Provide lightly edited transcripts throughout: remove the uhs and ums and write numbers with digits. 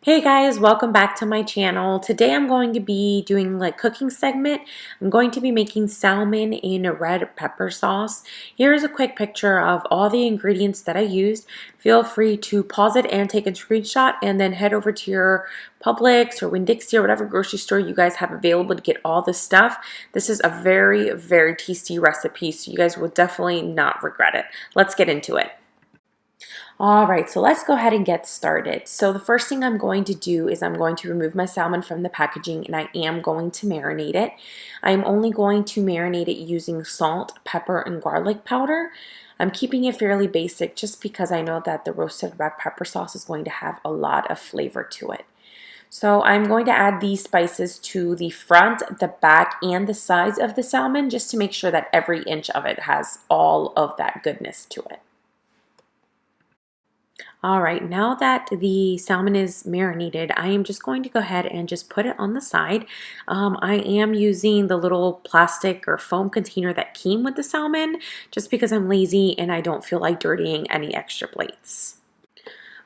Hey guys, welcome back to my channel. Today I'm going to be doing like cooking segment. I'm going to be making salmon in a red pepper sauce. Here's a quick picture of all the ingredients that I used. Feel free to pause it and take a screenshot and then head over to your Publix or Winn-Dixie or whatever grocery store you guys have available to get all this stuff. This is a very, very tasty recipe, so you guys will definitely not regret it. Let's get into it. All right, so let's go ahead and get started. So the first thing I'm going to do is I'm going to remove my salmon from the packaging and I am going to marinate it. I'm only going to marinate it using salt, pepper, and garlic powder. I'm keeping it fairly basic just because I know that the roasted red pepper sauce is going to have a lot of flavor to it. So I'm going to add these spices to the front, the back, and the sides of the salmon just to make sure that every inch of it has all of that goodness to it. All right, now that the salmon is marinated, I am just going to go ahead and just put it on the side. I am using the little plastic or foam container that came with the salmon just because I'm lazy and I don't feel like dirtying any extra plates.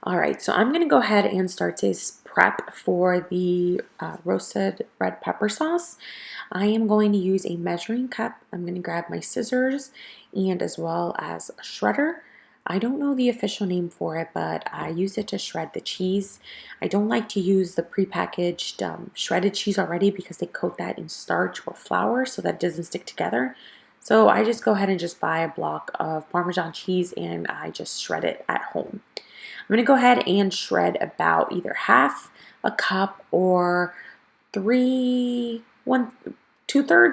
All right, so I'm gonna go ahead and start this prep for the roasted red pepper sauce. I am going to use a measuring cup. I'm gonna grab my scissors and as well as a shredder. I don't know the official name for it, but I use it to shred the cheese. I don't like to use the prepackaged shredded cheese already because they coat that in starch or flour so that it doesn't stick together. So I just go ahead and just buy a block of Parmesan cheese and I just shred it at home. I'm going to go ahead and shred about either half a cup or two-thirds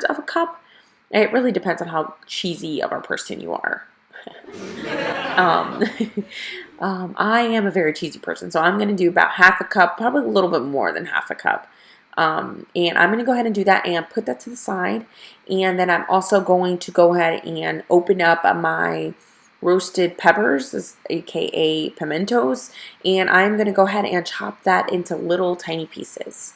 of a cup. It really depends on how cheesy of a person you are. um, I am a very cheesy person, so I'm going to do about half a cup, probably a little bit more than half a cup. And I'm going to go ahead and do that and put that to the side. And then I'm also going to go ahead and open up my roasted peppers, aka pimentos, and I'm going to go ahead and chop that into little tiny pieces.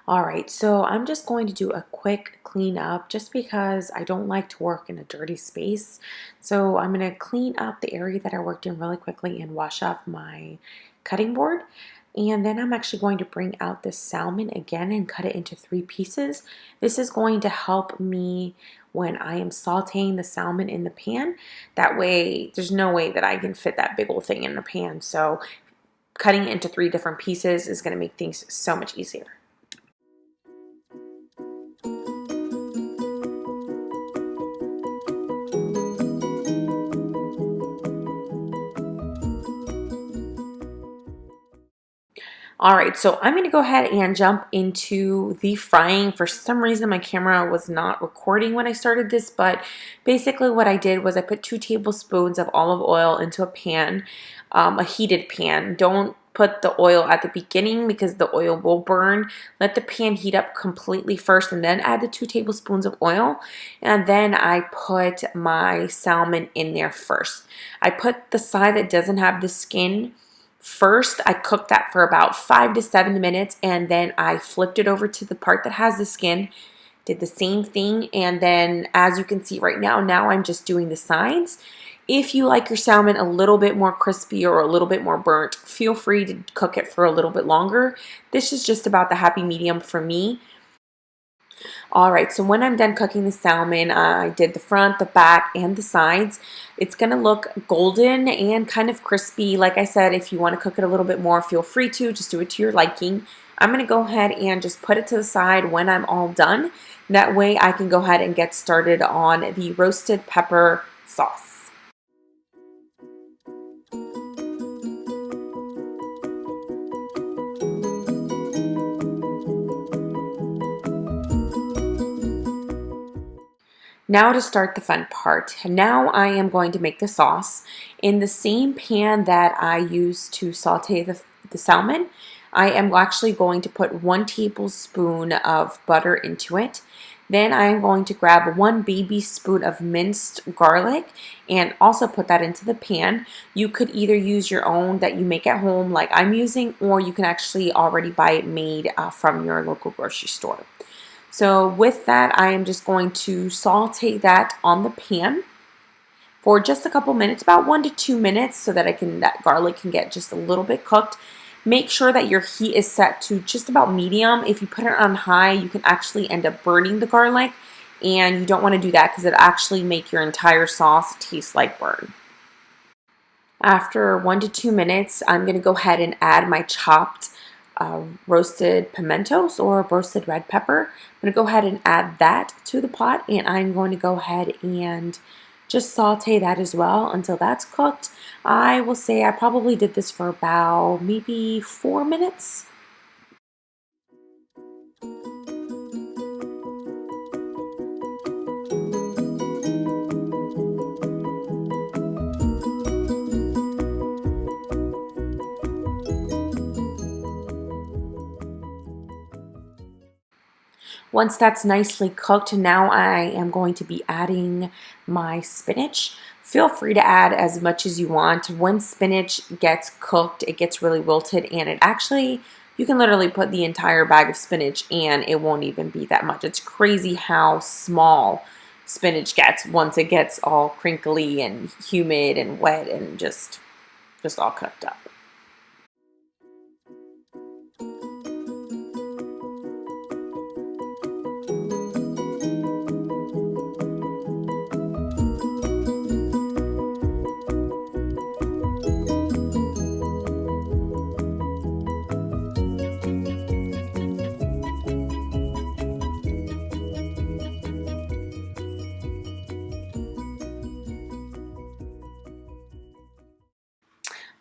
All right, so I'm just going to do a quick clean up just because I don't like to work in a dirty space. So I'm going to clean up the area that I worked in really quickly and wash off my cutting board. And then I'm actually going to bring out this salmon again and cut it into 3 pieces. This is going to help me when I am sauteing the salmon in the pan. That way, there's no way that I can fit that big old thing in the pan. So cutting it into 3 different pieces is going to make things so much easier. All right, so I'm going to go ahead and jump into the frying. For some reason, my camera was not recording when I started this, but basically what I did was I put 2 tablespoons of olive oil into a pan, a heated pan. Don't put the oil at the beginning because the oil will burn. Let the pan heat up completely first and then add the 2 tablespoons of oil. And then I put my salmon in there first. I put the side that doesn't have the skin first. I cooked that for about 5 to 7 minutes and then I flipped it over to the part that has the skin, did the same thing, and then as you can see right now, I'm just doing the sides. If you like your salmon a little bit more crispy or a little bit more burnt, feel free to cook it for a little bit longer. This is just about the happy medium for me. All right, so when I'm done cooking the salmon, I did the front, the back, and the sides. It's going to look golden and kind of crispy. Like I said, if you want to cook it a little bit more, feel free to. Just do it to your liking. I'm going to go ahead and just put it to the side when I'm all done. That way I can go ahead and get started on the roasted pepper sauce. Now to start the fun part. Now I am going to make the sauce. In the same pan that I used to saute the salmon, I am actually going to put 1 tablespoon of butter into it. Then I'm going to grab 1 baby spoon of minced garlic and also put that into the pan. You could either use your own that you make at home like I'm using, or you can actually already buy it made from your local grocery store. So with that, I am just going to saute that on the pan for just a couple minutes, about 1 to 2 minutes, so that that garlic can get just a little bit cooked. Make sure that your heat is set to just about medium. If you put it on high, you can actually end up burning the garlic, and you don't want to do that because it actually make your entire sauce taste like burn. After 1 to 2 minutes, I'm going to go ahead and add my chopped roasted pimentos or roasted red pepper. I'm going to go ahead and add that to the pot, and I'm going to go ahead and just saute that as well until that's cooked. I will say I probably did this for about maybe 4 minutes. Once that's nicely cooked, now I am going to be adding my spinach. Feel free to add as much as you want. When spinach gets cooked, it gets really wilted, and it actually, you can literally put the entire bag of spinach and it won't even be that much. It's crazy how small spinach gets once it gets all crinkly and humid and wet and just all cooked up.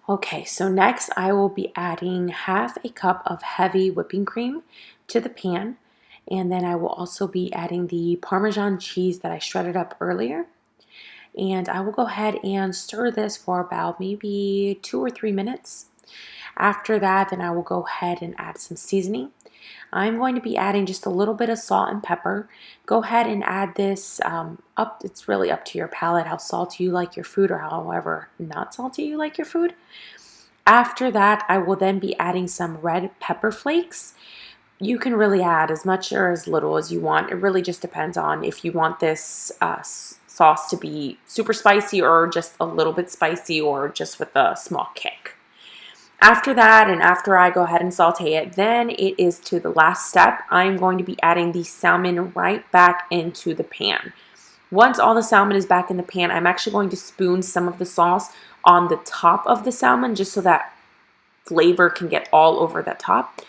Okay, so next I will be adding half a cup of heavy whipping cream to the pan. And then I will also be adding the Parmesan cheese that I shredded up earlier. And I will go ahead and stir this for about maybe 2 or 3 minutes. After that, then I will go ahead and add some seasoning. I'm going to be adding just a little bit of salt and pepper. Go ahead and add this up. It's really up to your palate, how salty you like your food, or however not salty you like your food. After that, I will then be adding some red pepper flakes. You can really add as much or as little as you want. It really just depends on if you want this sauce to be super spicy or just a little bit spicy or just with a small kick. After that, and after I go ahead and saute it, then it is to the last step. I'm going to be adding the salmon right back into the pan. Once all the salmon is back in the pan, I'm actually going to spoon some of the sauce on the top of the salmon just so that flavor can get all over the top.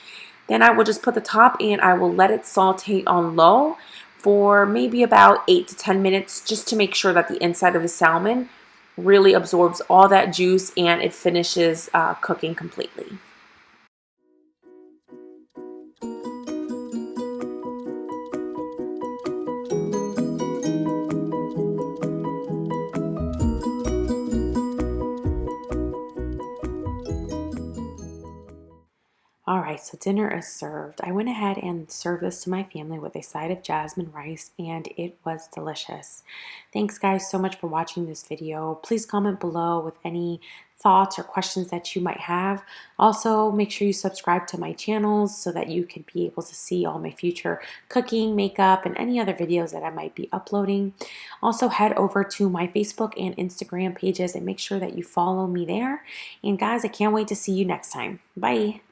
Then I will just put the top and I will let it saute on low for maybe about 8 to 10 minutes just to make sure that the inside of the salmon really absorbs all that juice and it finishes cooking completely. All right, so dinner is served. I went ahead and served this to my family with a side of jasmine rice, and it was delicious. Thanks, guys, so much for watching this video. Please comment below with any thoughts or questions that you might have. Also, make sure you subscribe to my channels so that you can be able to see all my future cooking, makeup, and any other videos that I might be uploading. Also, head over to my Facebook and Instagram pages and make sure that you follow me there. And guys, I can't wait to see you next time. Bye.